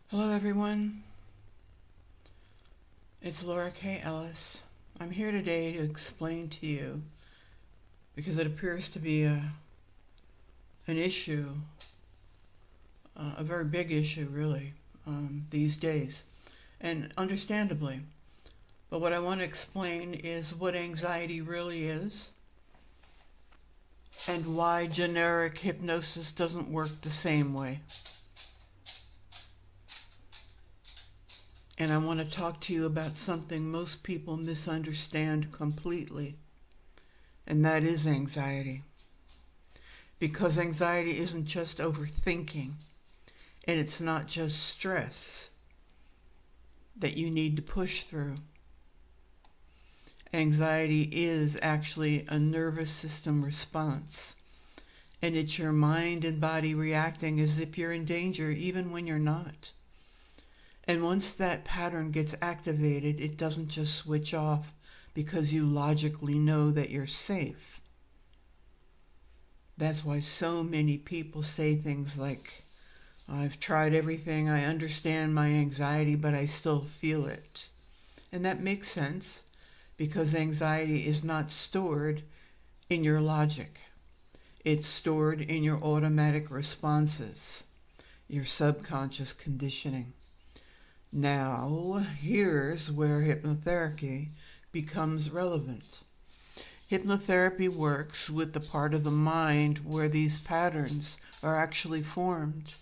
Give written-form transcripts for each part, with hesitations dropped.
Hello everyone, it's Laura K. Ellis. I'm here today to explain to you, because it appears to be an issue, a very big issue really, these days, and understandably. But what I want to explain is what anxiety really is, and why generic hypnosis doesn't work the same way. And I want to talk to you about something most people misunderstand completely, and that is anxiety. Because anxiety isn't just overthinking, and it's not just stress that you need to push through. Anxiety is actually a nervous system response, and it's your mind and body reacting as if you're in danger even when you're not. And once that pattern gets activated, it doesn't just switch off because you logically know that you're safe. That's why so many people say things like, I've tried everything, I understand my anxiety, but I still feel it. And that makes sense, because anxiety is not stored in your logic. It's stored in your automatic responses, your subconscious conditioning. Now, here's where hypnotherapy becomes relevant. Hypnotherapy works with the part of the mind where these patterns are actually formed.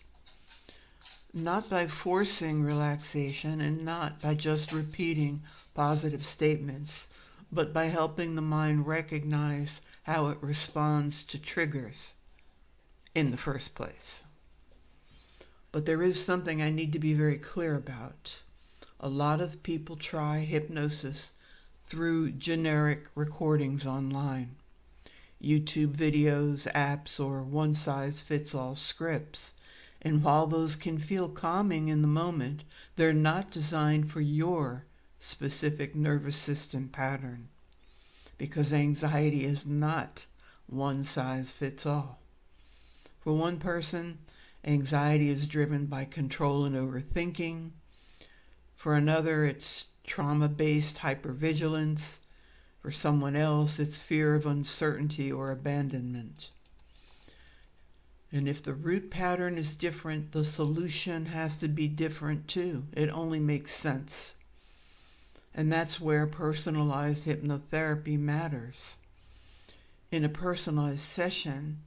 Not by forcing relaxation and not by just repeating positive statements, but by helping the mind recognize how it responds to triggers in the first place. But there is something I need to be very clear about. A lot of people try hypnosis through generic recordings online, YouTube videos, apps, or one-size-fits-all scripts. And while those can feel calming in the moment, they're not designed for your specific nervous system pattern, because anxiety is not one-size-fits-all. For one person, anxiety is driven by control and overthinking. For another, it's trauma-based hypervigilance. For someone else, it's fear of uncertainty or abandonment. And if the root pattern is different, the solution has to be different too. It only makes sense. And that's where personalized hypnotherapy matters. In a personalized session,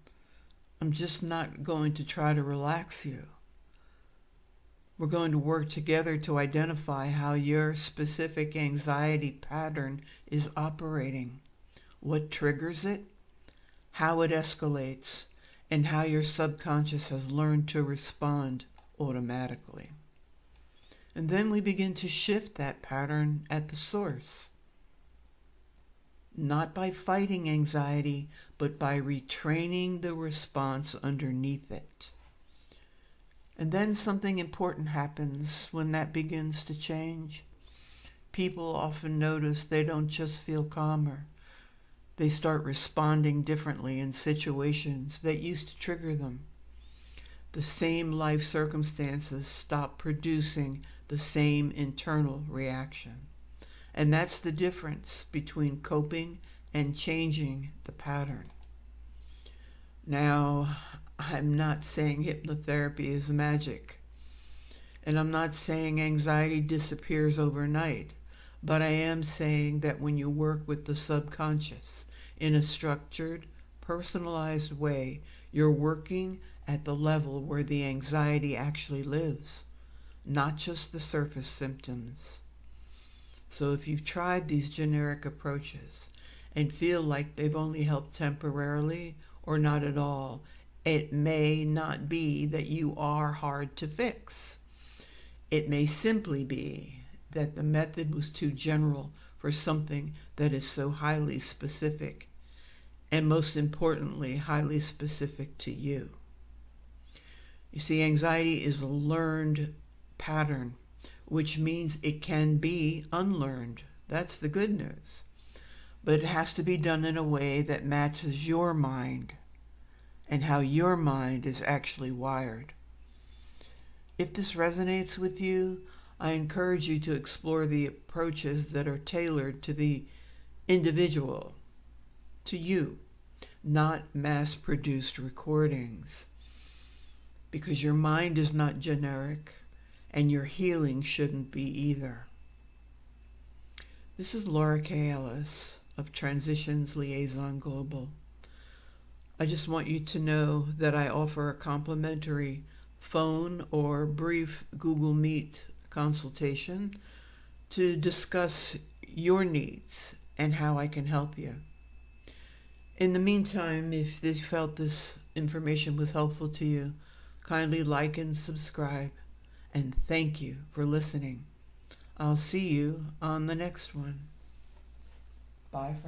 I'm just not going to try to relax you. We're going to work together to identify how your specific anxiety pattern is operating, what triggers it, how it escalates, and how your subconscious has learned to respond automatically. And then we begin to shift that pattern at the source. Not by fighting anxiety, but by retraining the response underneath it. And then something important happens when that begins to change. People often notice they don't just feel calmer. They start responding differently in situations that used to trigger them. The same life circumstances stop producing the same internal reaction. And that's the difference between coping and changing the pattern. Now, I'm not saying hypnotherapy is magic, and I'm not saying anxiety disappears overnight, but I am saying that when you work with the subconscious in a structured, personalized way, you're working at the level where the anxiety actually lives, not just the surface symptoms. So if you've tried these generic approaches and feel like they've only helped temporarily or not at all, it may not be that you are hard to fix. It may simply be that the method was too general for something that is so highly specific, and most importantly, highly specific to you. You see, anxiety is a learned pattern, which means it can be unlearned. That's the good news. But it has to be done in a way that matches your mind and how your mind is actually wired. If this resonates with you, I encourage you to explore the approaches that are tailored to the individual, to you, not mass-produced recordings, because your mind is not generic and your healing shouldn't be either. This is Laura K. Ellis of Transitions Liaison Global. I just want you to know that I offer a complimentary phone or brief Google Meet consultation to discuss your needs and how I can help you. In the meantime, if you felt this information was helpful to you, kindly like and subscribe, and thank you for listening. I'll see you on the next one. Bye for